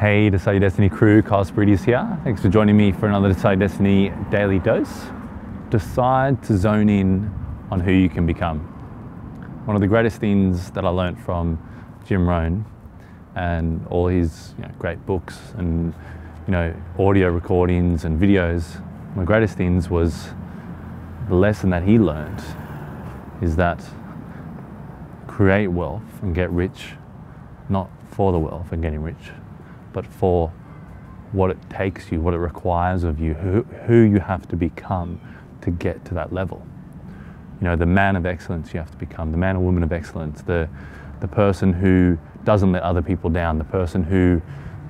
Hey, Decide Your Destiny crew, Kyle Spirides here. Thanks for joining me for another Decide Your Destiny Daily Dose. Decide to zone in on who you can become. One of the greatest things that I learned from Jim Rohn and all his great books and audio recordings and videos, one of the greatest things was the lesson that he learned is that create wealth and get rich, not for the wealth and getting rich, but for what it takes you, what it requires of you, who you have to become to get to that level. The man of excellence you have to become, the man or woman of excellence, the person who doesn't let other people down, the person who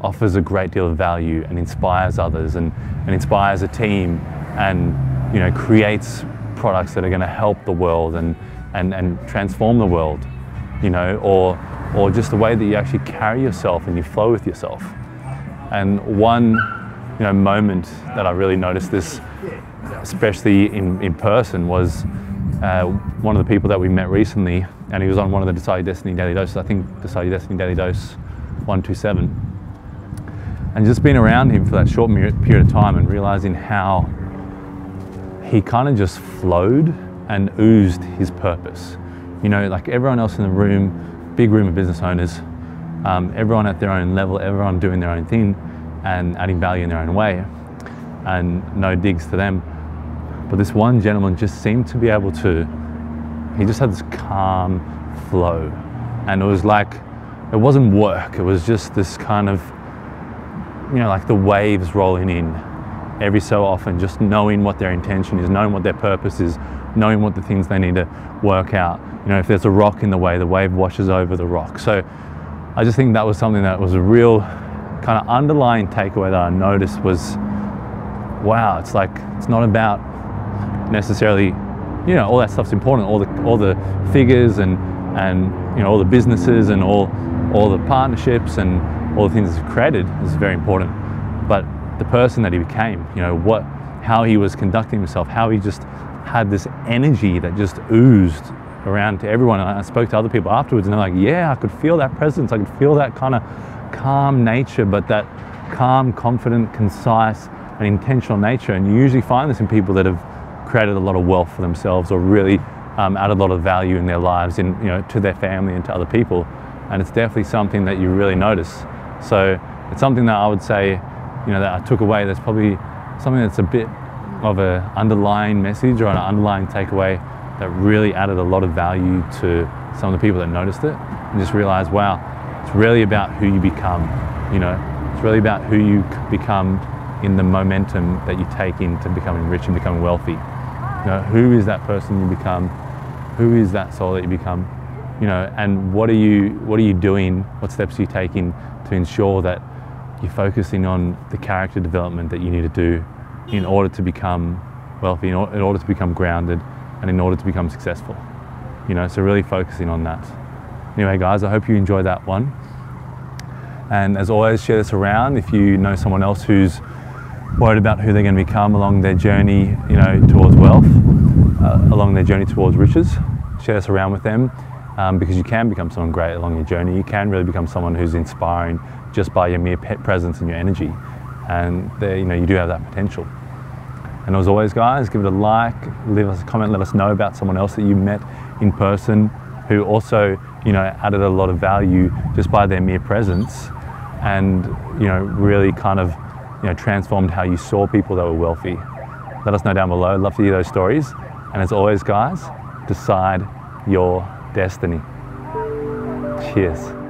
offers a great deal of value and inspires others and inspires a team and creates products that are going to help the world and transform the world, or just the way that you actually carry yourself and you flow with yourself. And one moment that I really noticed this, especially in person, was one of the people that we met recently, and he was on one of the Decide Your Destiny Daily Doses, I think Decide Your Destiny Daily Dose 127. And just being around him for that short period of time and realizing how he kind of just flowed and oozed his purpose. Like everyone else in the room, big room of business owners, everyone at their own level, everyone doing their own thing and adding value in their own way, and no digs to them. But this one gentleman just seemed to be able to, he just had this calm flow. And it was like, it wasn't work, it was just this kind of, like the waves rolling in every so often, just knowing what their intention is, knowing what their purpose is, knowing what the things they need to work out. If there's a rock in the way, the wave washes over the rock. So I just think that was something that was a real kind of underlying takeaway that I noticed was, wow, it's like, it's not about necessarily, all that stuff's important, all the figures and all the businesses and all the partnerships and all the things that's created is very important. But the person that he became, how he was conducting himself, how he just had this energy that just oozed around to everyone. And I spoke to other people afterwards and they're like, yeah, I could feel that presence. I could feel that kind of calm nature, but that calm, confident, concise and intentional nature. And you usually find this in people that have created a lot of wealth for themselves or really added a lot of value in their lives, to their family and to other people. And it's definitely something that you really notice. So it's something that I would say, that I took away, that's probably something that's a bit of an underlying message or an underlying takeaway that really added a lot of value to some of the people that noticed it and just realized, wow, it's really about who you become, it's really about who you become in the momentum that you take into becoming rich and becoming wealthy. Who is that person you become? Who is that soul that you become? And what are you doing? What steps are you taking to ensure that you're focusing on the character development that you need to do in order to become wealthy, in order to become grounded, and in order to become successful? So really focusing on that. Anyway, guys, I hope you enjoyed that one. And as always, share this around if you know someone else who's worried about who they're going to become along their journey, towards wealth, along their journey towards riches. Share this around with them. Because you can become someone great along your journey. You can really become someone who's inspiring just by your mere presence and your energy. And you do have that potential. And as always, guys, give it a like, leave us a comment, let us know about someone else that you met in person who also, added a lot of value just by their mere presence and, really kind of, transformed how you saw people that were wealthy. Let us know down below. I'd love to hear those stories. And as always, guys, decide your destiny. Cheers.